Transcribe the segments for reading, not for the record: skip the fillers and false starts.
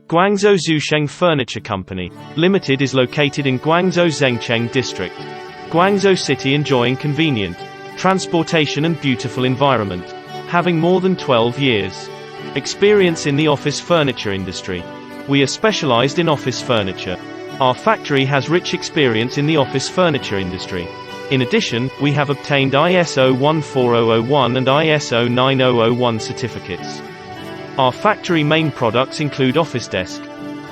Guangzhou Xusheng Furniture Co. Limited is located in Guangzhou Zengcheng district. Guangzhou city enjoying convenient transportation and beautiful environment. Having more than 12 years experience in the office furniture industry. We are specialized in office furniture. Our factory has rich experience in the office furniture industry. In addition, we have obtained ISO14001 and ISO9001 certificates. Our factory main products include office desk,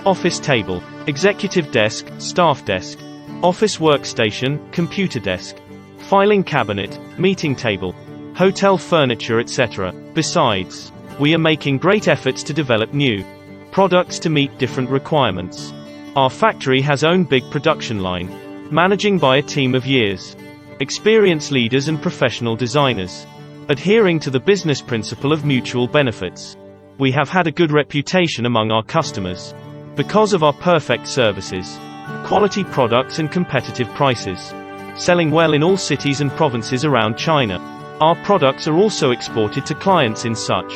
office table, executive desk, staff desk, office workstation, computer desk, filing cabinet, meeting table, hotel furniture, etc. Besides, we are making great efforts to develop new products to meet different requirements. Our factory has own big production line, managing by a team of years, experienced leaders and professional designers, adhering to the business principle of mutual benefits. We have had a good reputation among our customers because of our perfect services, quality products and competitive prices. Selling well in all cities and provinces around China. Our products are also exported to clients in such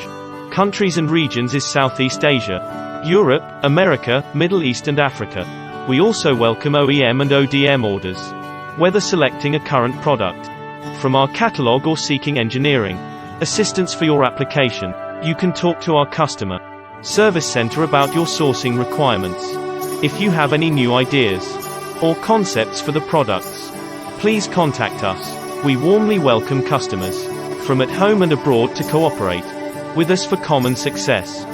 countries and regions as Southeast Asia, Europe, America, Middle East and Africa. We also welcome OEM and ODM orders, whether selecting a current product from our catalog or seeking engineering assistance for your application. You can talk to our customer service center about your sourcing requirements. If you have any new ideas or concepts for the products, please contact us. We warmly welcome customers from at home and abroad to cooperate with us for common success.